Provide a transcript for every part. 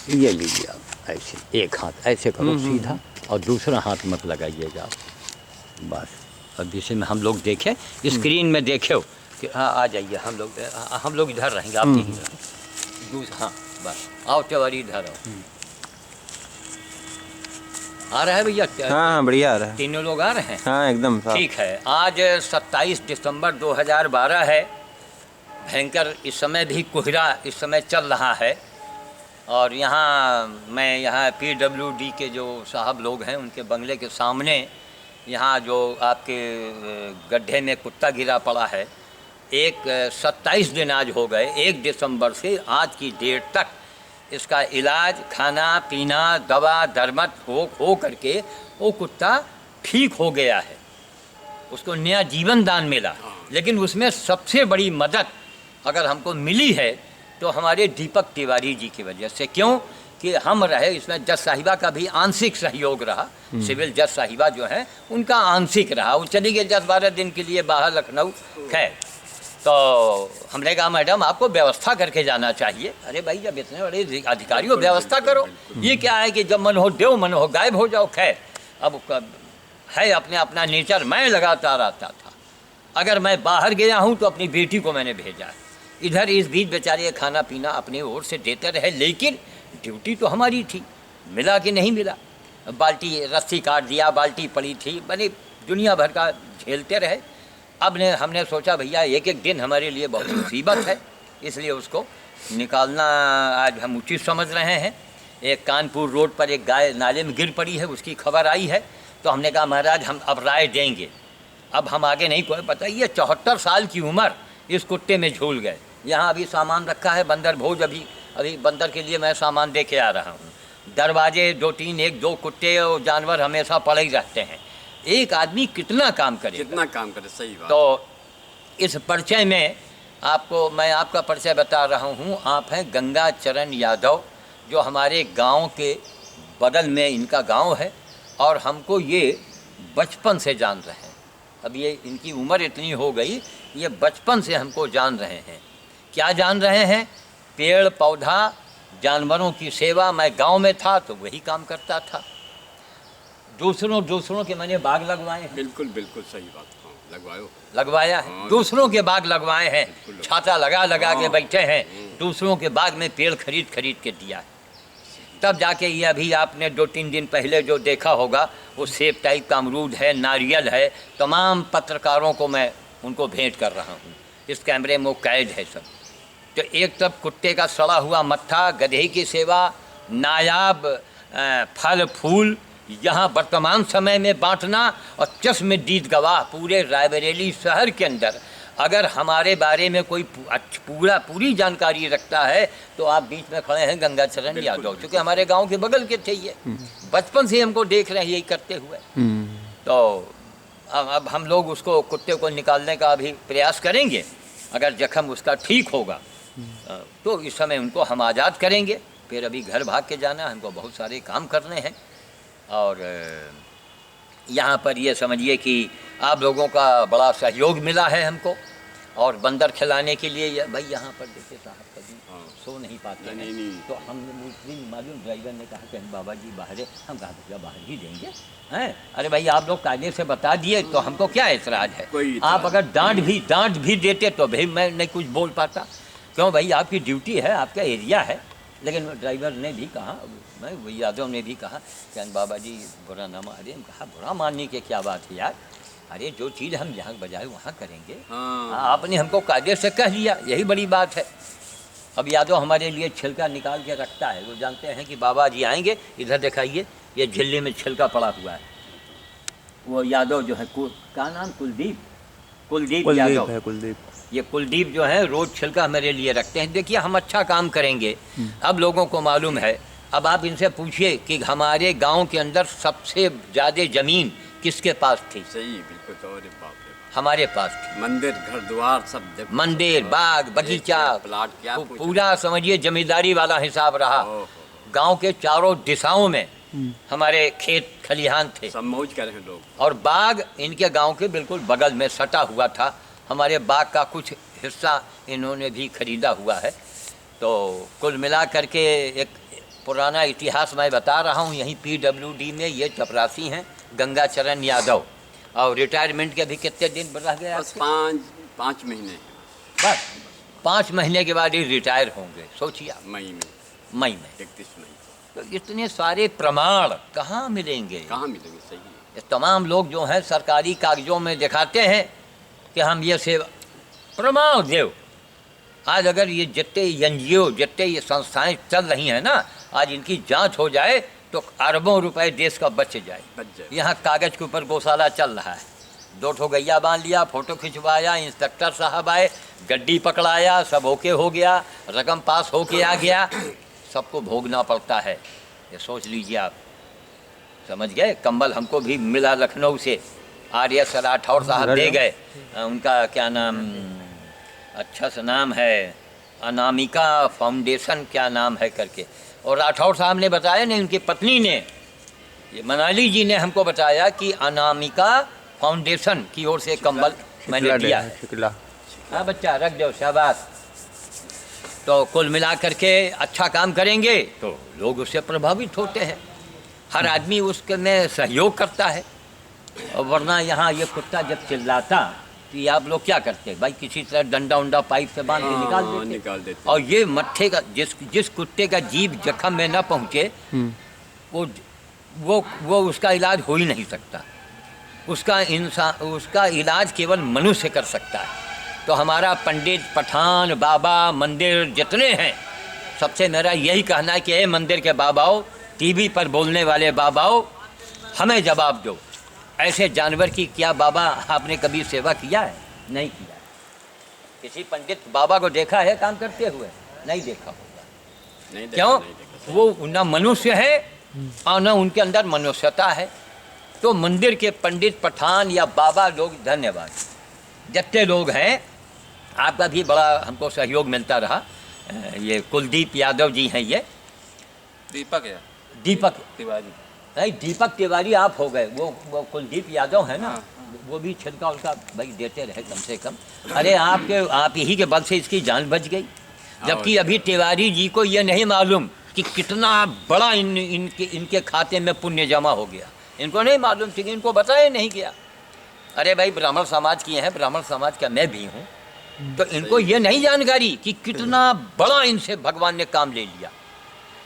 ये लीजिए आप, ऐसे एक हाथ ऐसे करो सीधा और दूसरा हाथ मत लगाइएगा आप, बस। अब जिसे में हम लोग देखें, स्क्रीन में देखे कि हाँ आ जाइए, हम लोग इधर रहेंगे, आप यहीं रहें। दूसरा, हाँ बस, आओ तिवारी इधर आओ। आ रहा है भैया? हाँ बढ़िया आ रहा है। तीनों लोग आ रहे हैं? हाँ एकदम साफ। ठीक है। आज 27 दिसंबर 2012 है। भयंकर इस समय भी कोहरा इस समय चल रहा है। और मैं PWD के जो साहब लोग हैं उनके बंगले के सामने यहाँ जो आपके गड्ढे में कुत्ता गिरा पड़ा है, 27 दिन आज हो गए, 1 दिसंबर से आज की डेट तक इसका इलाज, खाना पीना, दवा दरमत हो करके वो कुत्ता ठीक हो गया है, उसको नया जीवन दान मिला। लेकिन उसमें सबसे बड़ी मदद अगर हमको मिली है तो हमारे दीपक तिवारी जी की वजह से। क्यों कि हम रहे इसमें, जज साहिबा का भी आंशिक सहयोग रहा, सिविल जज साहिबा जो हैं उनका आंशिक रहा, वो चली गई 10-12 दिन के लिए बाहर लखनऊ। खैर, तो हमने कहा मैडम आपको व्यवस्था करके जाना चाहिए। अरे भाई जब इतने बड़े अधिकारी हो व्यवस्था करो, ये क्या है कि जब मन हो देव, मन हो गायब हो जाओ। खैर, अब है अपना नेचर, मैं लगातार आता था। अगर मैं बाहर गया हूँ तो अपनी बेटी को मैंने भेजा है, इधर इस बीच बेचारे खाना पीना अपनी ओर से देते रहे, लेकिन ड्यूटी तो हमारी थी। मिला कि नहीं मिला, बाल्टी रस्सी काट दिया, बाल्टी पड़ी थी, बनी दुनिया भर का झेलते रहे। अब हमने सोचा भैया एक एक दिन हमारे लिए बहुत मुसीबत है, इसलिए उसको निकालना आज हम उचित समझ रहे हैं। एक कानपुर रोड पर एक गाय नाले में गिर पड़ी है, उसकी खबर आई है, तो हमने कहा महाराज हम अब राय देंगे, अब हम आगे नहीं कोई पता। ये 74 साल की उम्र इस कुत्ते में झूल गए। यहाँ अभी सामान रखा है, बंदर भोज, अभी बंदर के लिए मैं सामान दे के आ रहा हूँ। दरवाजे 2-3, 1-2 कुत्ते और जानवर हमेशा पड़े ही रहते हैं। एक आदमी कितना काम करे, सही बात। तो इस परिचय में मैं आपका परिचय बता रहा हूँ। आप हैं गंगा चरण यादव, जो हमारे गांव के बगल में इनका गांव है, और हमको ये बचपन से जान रहे हैं। अब ये इनकी उम्र इतनी हो गई, ये बचपन से हमको जान रहे हैं। क्या जान रहे हैं? पेड़ पौधा, जानवरों की सेवा। मैं गांव में था तो वही काम करता था। दूसरों के मैंने बाग लगवाए हैं। बिल्कुल सही बात। लगवाया है, दूसरों के बाग लगवाए हैं, छाता लगा के बैठे हैं, दूसरों के बाग में पेड़ खरीद के दिया है। तब जाके ये अभी आपने 2-3 दिन पहले जो देखा होगा, वो सेब टाइप का अमरूद है, नारियल है। तमाम पत्रकारों को मैं उनको भेंट कर रहा हूँ, इस कैमरे में वो कैद है सब। तो एक तरफ कुत्ते का सड़ा हुआ मत्था, गधे की सेवा, नायाब फल फूल यहाँ वर्तमान समय में बांटना, और चश्मदीद गवाह पूरे रायबरेली शहर के अंदर अगर हमारे बारे में कोई पूरी जानकारी रखता है तो आप बीच में खड़े हैं गंगा चरण यादव, क्योंकि हमारे गांव के बगल के थे ये, बचपन से हमको देख रहे हैं यही करते हुए। तो अब हम लोग उसको, कुत्ते को निकालने का अभी प्रयास करेंगे। अगर जख्म उसका ठीक होगा तो इस समय उनको हम आज़ाद करेंगे। फिर अभी घर भाग के जाना, हमको बहुत सारे काम करने हैं। और यहाँ पर ये समझिए कि आप लोगों का बड़ा सहयोग मिला है हमको, और बंदर खिलाने के लिए भाई यहाँ पर देखिए साहब कभी सो नहीं पाते हैं। तो हमने मालूम ड्राइवर ने कहा कि बाबा जी बाहर है, हम कहा भैया बाहर ही देंगे हैं। अरे भाई आप लोग कायदे से बता दिए तो हमको क्या ऐतराज़ है। आप अगर डांट भी देते तो भाई मैं नहीं कुछ बोल पाता। क्यों भाई, आपकी ड्यूटी है, आपका एरिया है। लेकिन ड्राइवर ने भी कहा, मैं यादव ने भी कहा कि बाबा जी बुरा ना मारे। हम कहा बुरा मानने की क्या बात है यार, अरे जो चीज़ हम जहाँ बजाए वहाँ करेंगे। आपने हमको कायदे से कह लिया, यही बड़ी बात है। अब यादव हमारे लिए छिलका निकाल के रखता है, वो जानते हैं कि बाबा जी आएंगे। इधर दिखाइए, ये झिल्ली में छिलका पड़ा हुआ है। वो यादव जो है, क्या नाम, कुलदीप यादव है। ये कुलदीप जो है रोज़ छिलका मेरे लिए रखते हैं। देखिए हम अच्छा काम करेंगे, अब लोगों को मालूम है। अब आप इनसे पूछिए कि हमारे गांव के अंदर सबसे ज़्यादा ज़मीन किसके पास थी? सही, बिल्कुल। हमारे पास थी। मंदिर, घर द्वार सब, मंदिर, बाग, बगीचा, प्लाट, क्या पूरा समझिए जमींदारी वाला हिसाब रहा। गांव के चारों दिशाओं में हमारे खेत खलिहान थे, सब मौज कर रहे लोग। और बाग इनके गांव के बिल्कुल बगल में सटा हुआ था। हमारे बाग का कुछ हिस्सा इन्होंने भी खरीदा हुआ है। तो कुल मिला करके एक पुराना इतिहास मैं बता रहा हूँ। यहीं PWD में ये चपरासी हैं गंगा चरण यादव, और रिटायरमेंट के अभी कितने दिन रह गए? बस 5 महीने बस 5 महीने के बाद ही रिटायर होंगे, सोचिए आप। मई में, मई में 31 मई। तो इतने सारे प्रमाण कहाँ मिलेंगे? कहाँ मिलेंगे? सही है। ये तमाम लोग जो हैं सरकारी कागजों में दिखाते हैं कि हम ये सेवा, प्रमाण देव। आज अगर ये जितने NGO, जितने ये संस्थाएं चल रही हैं ना, आज इनकी जांच हो जाए तो अरबों रुपए देश का बच जाए। यहाँ कागज के ऊपर गौशाला चल रहा है, 2 ठो गैया बांध लिया, फोटो खिंचवाया, इंस्पेक्टर साहब आए, गड्डी पकड़ाया, सब ओके हो गया, रकम पास होके आ गया, सबको भोगना पड़ता है। ये सोच लीजिए आप, समझ गए? कंबल हमको भी मिला लखनऊ से, RS राठौर साहब दे गए। उनका क्या नाम, अच्छा सा नाम है, अनामिका फाउंडेशन क्या नाम है करके। और राठौर साहब ने बताया, नहीं उनकी पत्नी ने, ये मनाली जी ने हमको बताया कि अनामिका फाउंडेशन की ओर से कंबल मैंने दिया है। हाँ बच्चा रख दो, शाबाश। तो कुल मिला करके अच्छा काम करेंगे तो लोग उससे प्रभावित होते हैं, हर आदमी उसके में सहयोग करता है। और वरना यहाँ ये कुत्ता जब चिल्लाता तो ये आप लोग क्या करते भाई? किसी तरह डंडा उंडा पाइप से बांध के निकाल देते। और ये मट्ठे का जिस कुत्ते का जीभ जख्म में न पहुँचे वो उसका इलाज हो ही नहीं सकता। उसका इलाज केवल मनुष्य कर सकता है। तो हमारा पंडित, पठान, बाबा, मंदिर जितने हैं, सबसे मेरा यही कहना है कि ये मंदिर के बाबाओं, TV पर बोलने वाले बाबाओं, हमें जवाब दो। ऐसे जानवर की क्या बाबा आपने कभी सेवा किया है? नहीं किया। किसी पंडित बाबा को देखा है काम करते हुए? नहीं देखा होगा। नहीं क्यों? नहीं देखा। वो न मनुष्य है और न उनके अंदर मनुष्यता है। तो मंदिर के पंडित, पठान या बाबा लोग, धन्यवाद, जितने लोग हैं, आपका भी बड़ा हमको सहयोग मिलता रहा। ये कुलदीप यादव जी हैं, ये दीपक तिवारी, नहीं दीपक तिवारी आप हो गए, वो कुलदीप यादव है ना। वो भी छिलका उनका भाई देते रहे कम से कम। अरे आप यही के बल से इसकी जान बच गई। जबकि अभी तिवारी जी को ये नहीं मालूम कि कितना बड़ा इनके खाते में पुण्य जमा हो गया। इनको नहीं मालूम थी, इनको बताया नहीं गया। अरे भाई ब्राह्मण समाज की हैं, ब्राह्मण समाज का मैं भी हूँ, तो इनको ये नहीं जानकारी कि कितना बड़ा इनसे भगवान ने काम ले लिया।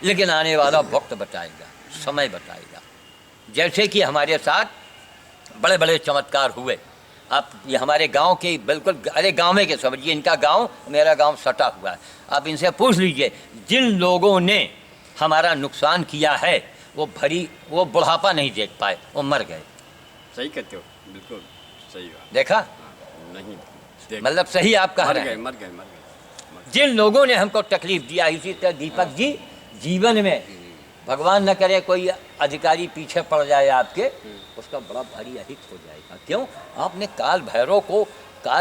लेकिन आने वाला वक्त बताएगा, समय बताएगा। जैसे कि हमारे साथ बड़े बड़े चमत्कार हुए। आप ये हमारे गांव के बिल्कुल, अरे गांव में के समझिए, इनका गांव मेरा गांव सटा हुआ है। आप इनसे पूछ लीजिए, जिन लोगों ने हमारा नुकसान किया है वो बुढ़ापा नहीं देख पाए, वो मर गए। सही कहते हो, बिल्कुल सही बात। देखा? नहीं, मतलब सही आप कह रहे हैं। मर गए। जिन लोगों ने हमको तकलीफ दिया, इसी तरह दीपक जी जीवन में, भगवान न करे कोई अधिकारी पीछे पड़ जाए आपके, उसका बड़ा भारी अहित हो जाएगा। क्यों? आपने काल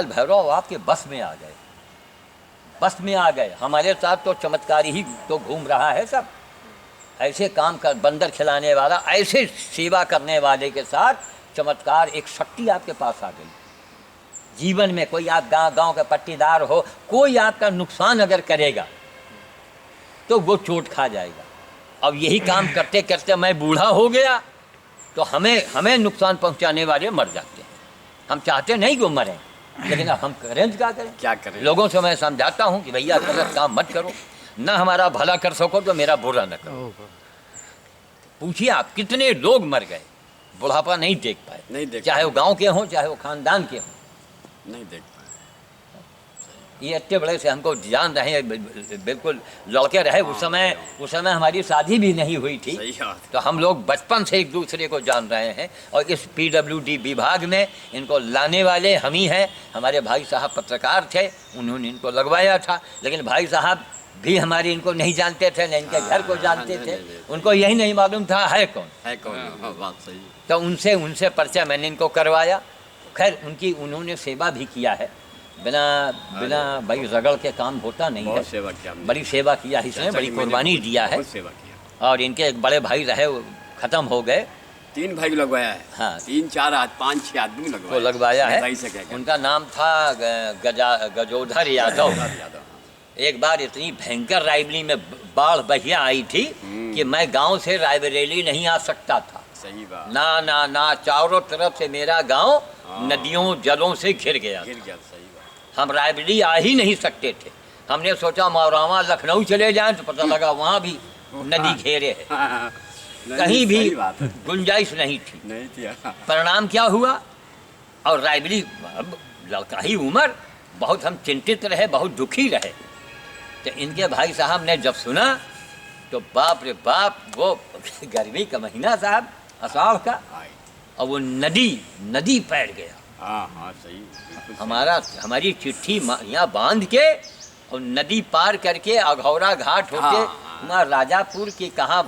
भैरव आपके बस में आ गए, बस में आ गए। हमारे साथ तो चमत्कारी ही तो घूम रहा है सब। ऐसे काम कर, बंदर खिलाने वाला, ऐसे सेवा करने वाले के साथ चमत्कार, एक शक्ति आपके पास आ गई। जीवन में कोई आप गांव का पट्टीदार हो, कोई आपका नुकसान अगर करेगा तो वो चोट खा जाएगा। अब यही काम करते करते मैं बूढ़ा हो गया तो हमें नुकसान पहुंचाने वाले मर जाते हैं। हम चाहते नहीं कि वो मरें, लेकिन अब हम करें क्या करें? लोगों से मैं समझाता हूँ कि भैया गलत काम मत करो, ना हमारा भला कर सको तो मेरा बुरा न करो। पूछिए आप कितने लोग मर गए, बुढ़ापा नहीं देख पाए, चाहे वो गांव के हों, चाहे वो खानदान के हों, नहीं देख पाए। ये इतने बड़े से हमको जान रहे हैं, बिल्कुल लड़के रहे। उस समय हमारी शादी भी नहीं हुई थी, तो हम लोग बचपन से एक दूसरे को जान रहे हैं। और इस PWD विभाग में इनको लाने वाले हम ही हैं। हमारे भाई साहब पत्रकार थे, उन्होंने इनको लगवाया था। लेकिन भाई साहब भी हमारे इनको नहीं जानते थे, न इनके घर को जानते थे। उनको यही नहीं मालूम था है कौन। बात सही। तो उनसे परिचय मैंने इनको करवाया। खैर उन्होंने सेवा भी किया है, बिना भाई रगड़ के काम होता नहीं है। सेवा किया, बड़ी सेवा किया इसने, बड़ी कुर्बानी दिया है। सेवा किया। और इनके एक बड़े भाई रहे, वो खत्म हो गए। 3 भाई लगवाया है। हाँ, 3, 4, 5, 6 आदमी लगवाया है। भाई से क्या उनका नाम था गजोधर यादव। एक बार इतनी भयंकर रायबरेली में बाढ़ बहिया आई थी कि मैं गांव से रायबरेली नहीं आ सकता था। सही बात। ना ना ना, चारों तरफ से मेरा गांव नदियों जलों से घिर गया। गिर गया, सही बात। हम रायबरेली आ ही नहीं सकते थे। हमने सोचा मौरावा लखनऊ चले जाएं तो पता लगा वहाँ भी नदी घेरे है, कहीं भी सही बात है। गुंजाइश नहीं थी। नहीं थी। परिणाम क्या हुआ? और रायबरेली अब लड़का ही उम्र, बहुत हम चिंतित रहे, बहुत दुखी रहे। तो इनके भाई साहब ने जब सुना तो बाप रे बाप, वो गर्मी का महीना साहब, आषाढ़ का, आई। और वो नदी पैर गया। हाँ हाँ, सही, बिल्कुल सही। हमारी चिट्ठी यहाँ बांध के और नदी पार करके अघौरा घाट होके हाँ। वहाँ राजापुर के कहाँ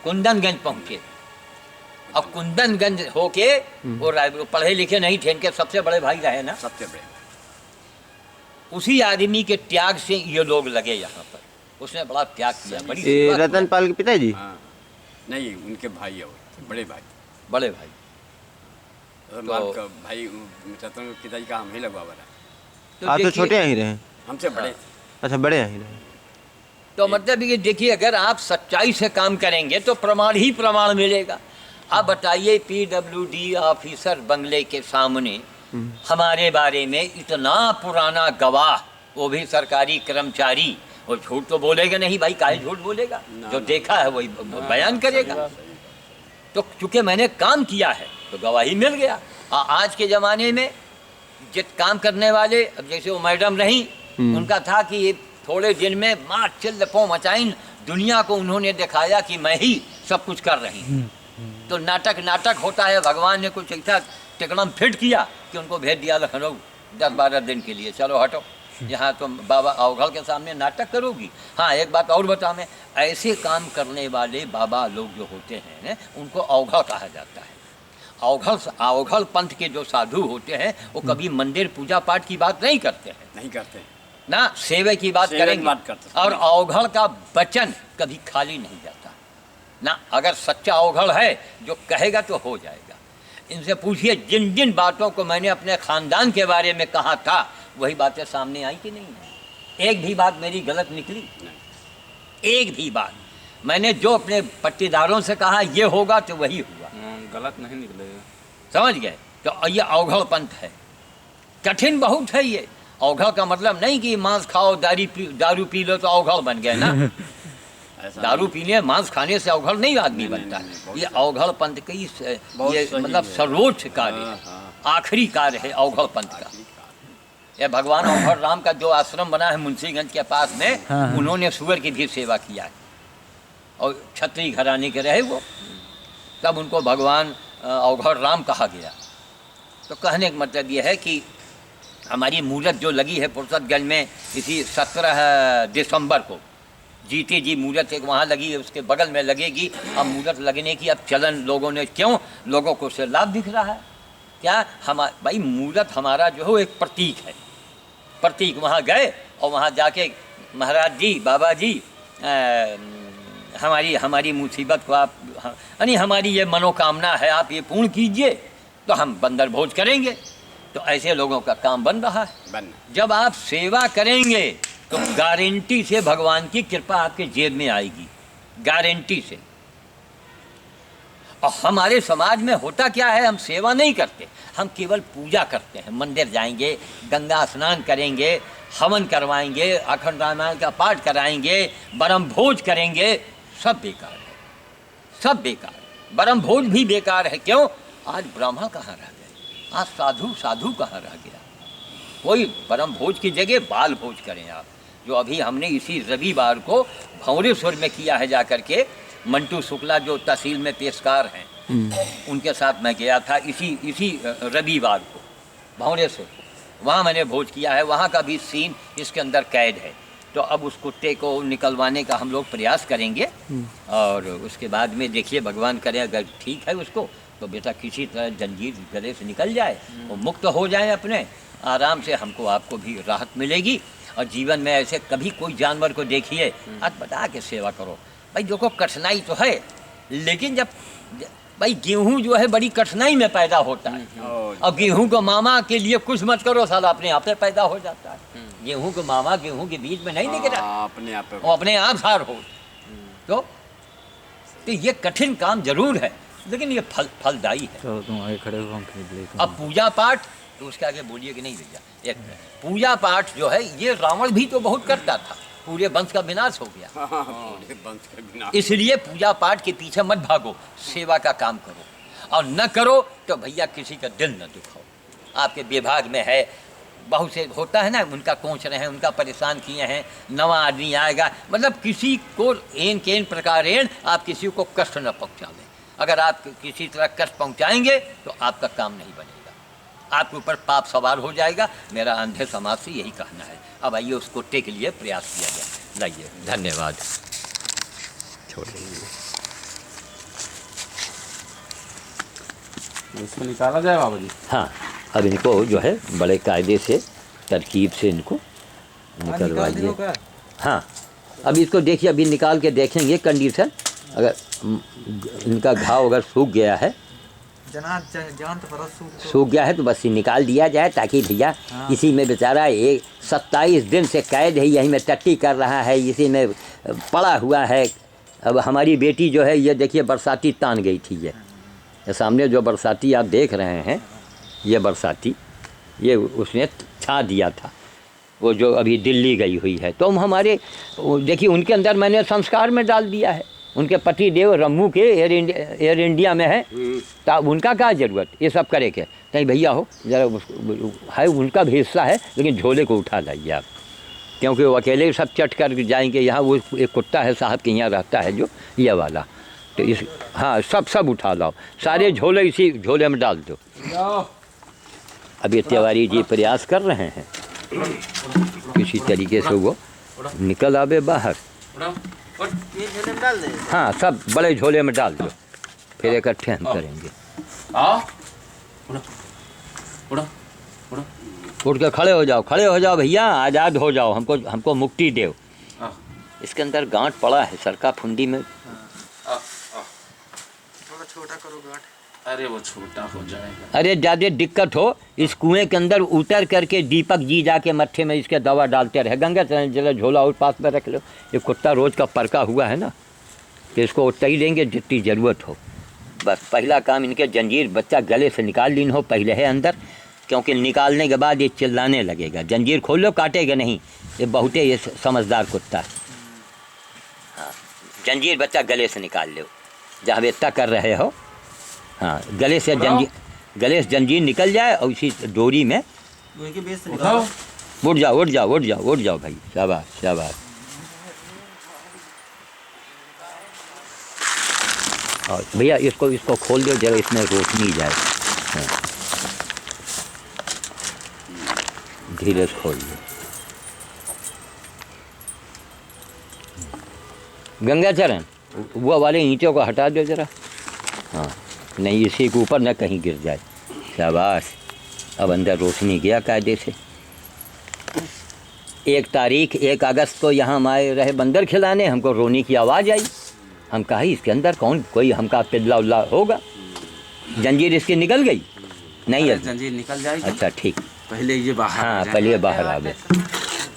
कुंदनगंज पहुँचे। और कुंदनगंज होके वो पढ़े लिखे नहीं थे, इनके सबसे बड़े भाई रहे ना, सबसे बड़े। उसी आदमी के त्याग से ये लोग लगे यहाँ पर। उसने बड़ा त्याग किया, बड़ी ये सेवा किया। रतन पाल के पिताजी। हाँ, नहीं, उनके भाई है वो, बड़े भाई। बड़े भाई रतनलाल का भाई, रतन के पिताजी का हम ही लगवा रहा। आप तो देखिए- छोटे ही रहे। हमसे बड़े। अच्छा, बड़े ही रहे। तो मतलब ये देखिए, अगर आप सच्चाई से काम करेंगे तो प्रमाण ही प्रमाण मिलेगा। आप बताइए, PWD ऑफिसर बंगले के सामने हमारे बारे में इतना पुराना गवाह, वो भी सरकारी कर्मचारी, वो झूठ तो बोलेगा नहीं भाई, काहे झूठ बोलेगा? जो देखा है वही बयान करेगा। तो चूंकि मैंने काम किया है तो गवाही मिल गया। आज के ज़माने में जित काम करने वाले, अब जैसे वो मैडम रही, उनका था कि ये थोड़े दिन में माँ चिल्लपों मचाइन, दुनिया को उन्होंने दिखाया कि मैं ही सब कुछ कर रही हूँ। तो नाटक होता है। भगवान ने कुछ ऐसा टिकड़म फिट किया कि उनको भेज दिया लखनऊ 10-12 दिन के लिए, चलो हटो, यहाँ तुम बाबा अवघड़ के सामने नाटक करोगी। हाँ, एक बात और बता, मैं ऐसे काम करने वाले बाबा लोग जो होते हैं उनको अवघड़ कहा जाता है। अवघड़ पंथ के जो साधु होते हैं वो कभी मंदिर पूजा पाठ की बात नहीं करते हैं नहीं करते ना, सेवे की बात सेवे की करेंगे। बात करते हैं। और अवघड़ का वचन कभी खाली नहीं जाता ना। अगर सच्चा अवघड़ है जो कहेगा तो हो जाएगा। इनसे पूछिए, जिन जिन बातों को मैंने अपने खानदान के बारे में कहा था वही बातें सामने आई कि नहीं? एक भी बात मेरी गलत निकली? एक भी बात मैंने जो अपने पट्टीदारों से कहा ये होगा तो वही हुआ, गलत नहीं निकलेगा। समझ गए? तो ये अवघड़ पंथ है, कठिन बहुत है ये। अवघड़ का मतलब नहीं कि मांस खाओ दारू पी लो तो अवघड़ बन गए ना। ऐसा दारू पीने मांस खाने से अवघड़ नहीं आदमी बनता। नहीं, ये अवघड़ पंथ की ये सही मतलब है। सर्वोच्च कार्य है, हाँ, आखिरी कार्य है अवघड़ पंथ का। ये भगवान अवघड़ राम का जो आश्रम बना है मुंशीगंज के पास में, उन्होंने सुअर की भी सेवा किया है और क्षत्रिय घराने के रहे वो, तब उनको भगवान अवघड़ राम कहा गया। तो कहने का मतलब ये है कि हमारी मूरत जो लगी है फुर्सतगंज में इसी 17 दिसंबर को, जीती जी मूरत एक वहाँ लगी है, उसके बगल में लगेगी। अब मूरत लगने की अब चलन लोगों ने, क्यों लोगों को उससे लाभ दिख रहा है क्या? भाई मूरत हमारा जो है एक प्रतीक है, प्रतीक। वहाँ गए और वहाँ जाके महाराज जी, बाबा जी, हमारी मुसीबत को आप, यानी हमारी ये मनोकामना है, आप ये पूर्ण कीजिए तो हम बंदर भोज करेंगे। तो ऐसे लोगों का काम बन रहा है। जब आप सेवा करेंगे तो गारंटी से भगवान की कृपा आपके जेब में आएगी, गारंटी से। और हमारे समाज में होता क्या है, हम सेवा नहीं करते, हम केवल पूजा करते हैं। मंदिर जाएंगे, गंगा स्नान करेंगे, हवन करवाएंगे, अखंड रामायण का पाठ कराएंगे, ब्रह्म भोज करेंगे, सब बेकार है, सब बेकार। ब्रह्म भोज भी बेकार है। क्यों? आज ब्राह्मण कहाँ रह गए, आज साधु कहाँ रह गया? कोई ब्रह्म भोज की जगह बाल भोज करें आप, जो अभी हमने इसी रविवार को भंवरेश्वर में किया है जाकर के। मंटू शुक्ला जो तहसील में पेशकार हैं, उनके साथ मैं गया था इसी रविवार को भंवरेश्वर। वहाँ मैंने भोज किया है, वहाँ का भी सीन इसके अंदर कैद है। तो अब उस कुत्ते को निकलवाने का हम लोग प्रयास करेंगे और उसके बाद में देखिए भगवान करे अगर ठीक है उसको तो बेटा किसी तरह जंजीर गले से निकल जाए और मुक्त हो जाए अपने आराम से, हमको आपको भी राहत मिलेगी। और जीवन में ऐसे कभी कोई जानवर को देखिए, आज बता के सेवा करो भाई। देखो कठिनाई तो है, लेकिन जब भाई गेहूं जो है बड़ी कठिनाई में पैदा होता है, अब गेहूं को मामा के लिए कुछ मत करो, साला अपने आप से पैदा हो जाता है। गेहूं को मामा गेहूं के बीच में नहीं निकला, अपने आप वो अपने आप सार हो। तो ये कठिन काम जरूर है, लेकिन ये फलदायी है। चलो तुम आगे खड़े हो, हम खरीद लेते हैं। अब पूजा पाठ तो उसके आगे बोलिए कि नहीं भैया, एक पूजा पाठ जो है ये रावण भी तो बहुत करता था, पूरे वंश का विनाश हो गया। पूरे वंश के बिना इसलिए पूजा पाठ के पीछे मत भागो, सेवा का काम करो, और न करो तो भैया किसी का दिल न दुखाओ। आपके विभाग में है, बहुत से होता है ना, उनका कोच रहे हैं, उनका परेशान किए हैं, नवा आदमी आएगा, मतलब किसी को एन केन प्रकार आप किसी को कष्ट न पहुँचावें। अगर आप किसी तरह कष्ट पहुँचाएंगे तो आपका काम नहीं बनेगा, आपके ऊपर पाप सवार हो जाएगा। मेरा अंधे समाज से यही कहना है। अब आइए उस कुत्ते के लिए प्रयास किया जाए। लाइए, धन्यवाद। इसको निकाला जाए बाबा जी? हाँ, अब इनको जो है बड़े कायदे से तरकीब से इनको निकलवाइए। हाँ, अब इसको देखिए, अभी निकाल के देखेंगे कंडीशन, अगर इनका घाव अगर सूख गया है, जान तो परत सूख गया है तो बस ये निकाल दिया जाए, ताकि भैया इसी में बेचारा एक 27 दिन से कैद है, यही में टट्टी कर रहा है, इसी में पड़ा हुआ है। अब हमारी बेटी जो है ये देखिए बरसाती तान गई थी, ये सामने जो बरसाती आप देख रहे हैं, ये बरसाती ये उसने छा दिया था, वो जो अभी दिल्ली गई हुई है। तो हम हमारे देखिए उनके अंदर मैंने संस्कार में डाल दिया है, उनके पति देव रम्मू के एयर इंडिया में है, तो उनका क्या ज़रूरत ये सब करे के। कहीं भैया हो जरा है, उनका भी हिस्सा है, लेकिन झोले को उठा लाइए आप, क्योंकि वो अकेले सब चट कर जाएंगे। यहाँ वो एक कुत्ता है साहब के यहाँ रहता है जो ये वाला, तो इस हाँ सब उठा लाओ, सारे झोले इसी झोले में डाल दो। अभी तिवारी जी प्रयास कर रहे हैं किसी तरीके से वो निकल आवे बाहर। ये झोले में डाल दे। हाँ, सब बड़े झोले में डाल दो, फिर इकट्ठे हम करेंगे। उठ के खड़े हो जाओ, खड़े हो जाओ भैया, आज़ाद हो जाओ, हमको मुक्ति दो। इसके अंदर गांठ पड़ा है सरका फुंडी में, थोड़ा छोटा करो गांठ। अरे वो छोटा हो जाएगा। अरे ज़्यादा दिक्कत हो, इस कुएं के अंदर उतर करके दीपक जी जाके मत्थे में इसके दवा डालते रहे। गंगा जरा झोला और पास में रख लो, ये कुत्ता रोज़ का परका हुआ है ना, तो इसको उतना ही देंगे जितनी ज़रूरत हो। बस पहला काम इनके जंजीर बच्चा गले से निकाल लीन हो पहले है अंदर, क्योंकि निकालने के बाद ये चिल्लाने लगेगा। जंजीर खोल लो, काटेगा नहीं, ये बहुत ये समझदार कुत्ता है। हाँ, जंजीर बच्चा गले से निकाल लो, जहाँ इतना कर रहे हो। हाँ, गले से जंजीर निकल जाए और उसी डोरी में उठ जाओ भाई, शाबाश। और भैया इसको खोल दो जरा, इसमें रोशनी जाए। हाँ, धीरे से खोल दो। गंगाचरण वो वाले ईंटों को हटा दो जरा। हाँ, नहीं इसी के ऊपर न कहीं गिर जाए। शाबाश, अब अंदर रोशनी गया कायदे से। 1 तारीख 1 अगस्त को यहाँ हम आए रहे बंदर खिलाने, हमको रोने की आवाज़ आई। हम कहा इसके अंदर कौन कोई हमका पिल्ला उल्ला होगा। जंजीर इसकी निकल गई नहीं है? जंजीर निकल जाएगी। अच्छा ठीक, पहले ये बाहर। हाँ पहले ये बाहर आवे।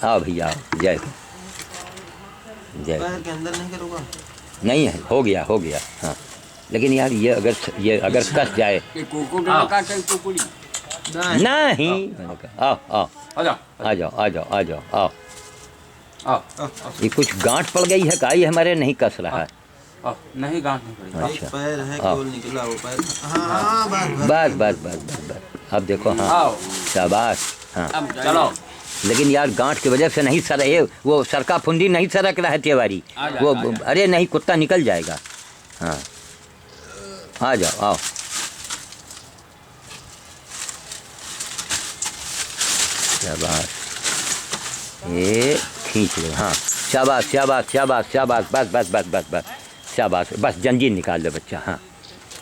आओ भैया आओ, जय पैर के अंदर नहीं करूँगा। नहीं है, हो गया। हाँ, लेकिन यार ये अगर कस जाए नहीं। आओ। ये कुछ गांठ पड़ गई है का? ये हमारे नहीं कस रहा है। नहीं गांठ नहीं पड़ी। एक पैर है केवल निकला वो पैर। हाँ, बस। अब देखो, हाँ शाबाश। हाँ चलो। लेकिन यार गांठ की वजह से नहीं सर, ये वो सरका फुंडी नहीं सरक रहा है तिवारी वो। अरे नहीं, कुत्ता निकल जाएगा। हाँ आ जाओ, आओ। शाबाश, ये खींच लो। हाँ शाबाश। बस शाबाश, बस जंजीर निकाल दो बच्चा। हाँ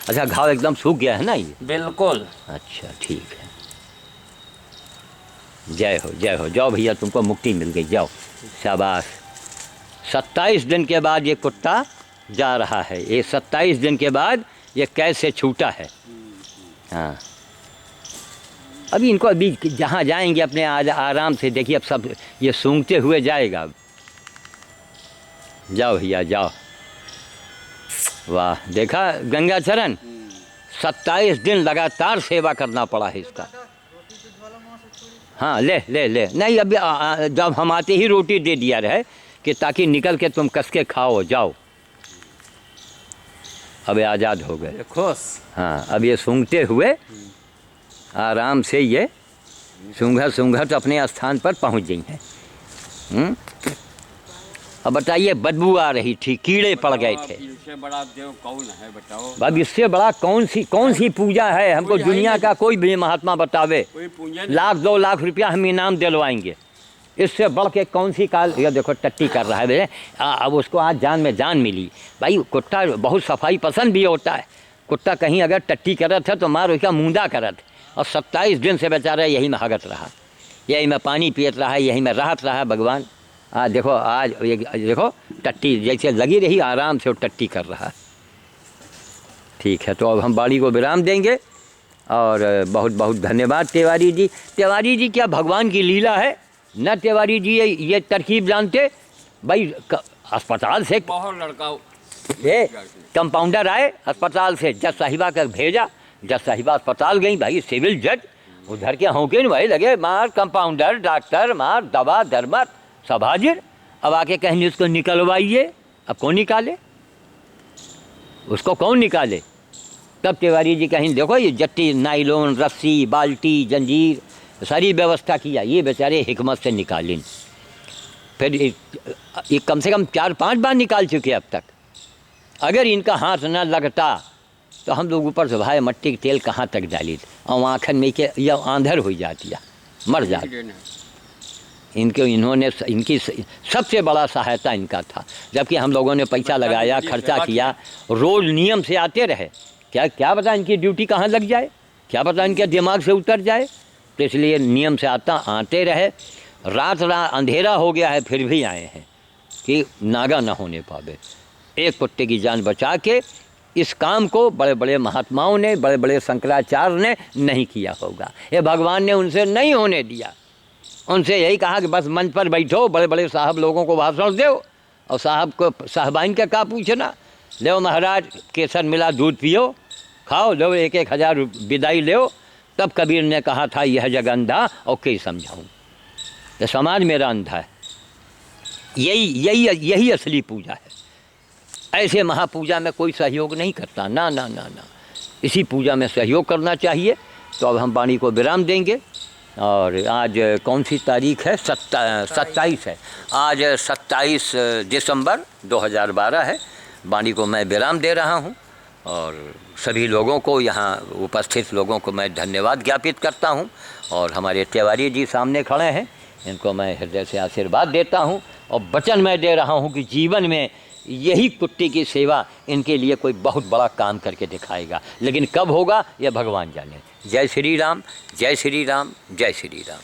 अच्छा, घाव एकदम सूख गया है ना ये? बिल्कुल। अच्छा ठीक है, जय हो। जाओ भैया, तुमको मुक्ति मिल गई, जाओ। शाबाश। 27 दिन के बाद ये कुत्ता जा रहा है। ये 27 दिन के बाद ये कैद से छूटा है। हाँ, अभी इनको अभी जहाँ जाएंगे अपने आराम से, देखिए अब सब ये सूंघते हुए जाएगा। जाओ भैया जाओ। वाह, देखा गंगाचरण, 27 दिन लगातार सेवा करना पड़ा है इसका। हाँ, ले ले ले, नहीं अभी जब हम आते ही रोटी दे दिया रहे कि ताकि निकल के तुम कस के खाओ। जाओ, अब आज़ाद हो गए। खुश। हाँ, अब ये सूंघते हुए आराम से ये सूंघत अपने स्थान पर पहुंच गई हैं। अब बताइए, बदबू आ रही थी, कीड़े पड़ गए थे। इससे बड़ा देव कौन है बताओ? अब इससे बड़ा कौन सी पूजा है? हमको दुनिया का कोई भी महात्मा बतावे, कोई पूजा 1-2 लाख रुपया हम इनाम दिलवाएंगे। इससे बढ़ के कौन सी काल? ये देखो टट्टी कर रहा है। अब उसको आज जान में जान मिली। भाई कुत्ता बहुत सफाई पसंद भी होता है। कुत्ता कहीं अगर टट्टी करत है तो मार उसका मूंदा करत, और 27 दिन से बेचारा यही में हगत रहा, यही में पानी पियत रहा, यही में रहत रहा। भगवान आज देखो, आज ये देखो टट्टी जैसे लगी रही, आराम से वो टट्टी कर रहा। ठीक है, तो अब हम बाड़ी को विराम देंगे। और बहुत बहुत धन्यवाद तिवारी जी। तिवारी जी, क्या भगवान की लीला है न? तिवारी जी ये तरकीब जानते भाई? अस्पताल से बहुत लड़का ये कंपाउंडर आए अस्पताल से, जज साहिबा का भेजा, जज साहिबा अस्पताल गई। भाई सिविल जज उधर के होंगे न, भाई लगे मार कंपाउंडर डॉक्टर मार दवा दरमत सब हाजिर। अब आके कहेंगे उसको निकलवाइए। अब कौन निकाले उसको? कौन निकाले? तब तिवारी जी कहें देखो ये जट्टी, नाइलोन, रस्सी, बाल्टी, जंजीर सारी व्यवस्था किया, ये बेचारे हिकमत से निकालें। फिर ये कम से कम 4-5 बार निकाल चुके अब तक। अगर इनका हाथ न लगता तो हम लोग ऊपर से भाई मट्टी के तेल कहाँ तक डाली, और आँखन में के यह आंधर हो जाती है, मर जाती। इनकी सबसे बड़ा सहायता इनका था। जबकि हम लोगों ने पैसा लगाया, खर्चा किया, रोज़ नियम से आते रहे। क्या पता इनकी ड्यूटी कहाँ लग जाए, क्या पता इनके दिमाग से उतर जाए। तो इसलिए नियम से आते रहे। रात अंधेरा हो गया है फिर भी आए हैं कि नागा ना होने पावे। एक कुत्ते की जान बचा के इस काम को बड़े बड़े महात्माओं ने, बड़े बड़े शंकराचार्य ने नहीं किया होगा। ये भगवान ने उनसे नहीं होने दिया। उनसे यही कहा कि बस मंच पर बैठो, बड़े बड़े साहब लोगों को भाषण दो, और साहब को साहबाइन का क्या पूछना। लो महाराज केसर मिला दूध पियो, खाओ, लो 1-1 हज़ार विदाई लो। तब कबीर ने कहा था यह जग अंधा और कई समझाऊँ, ये समाज मेरा अंधा है। यही असली पूजा है। ऐसे महापूजा में कोई सहयोग नहीं करता, ना ना ना ना। इसी पूजा में सहयोग करना चाहिए। तो अब हम वाणी को विराम देंगे। और आज कौन सी तारीख है? 27 है। आज 27 दिसंबर 2012 है। वाणी को मैं विराम दे रहा हूँ, और सभी लोगों को, यहाँ उपस्थित लोगों को मैं धन्यवाद ज्ञापित करता हूँ। और हमारे तिवारी जी सामने खड़े हैं, इनको मैं हृदय से आशीर्वाद देता हूँ, और वचन मैं दे रहा हूँ कि जीवन में यही कुत्ते की सेवा इनके लिए कोई बहुत बड़ा काम करके दिखाएगा। लेकिन कब होगा यह भगवान जाने। जय श्री राम, जय श्री राम, जय श्री राम।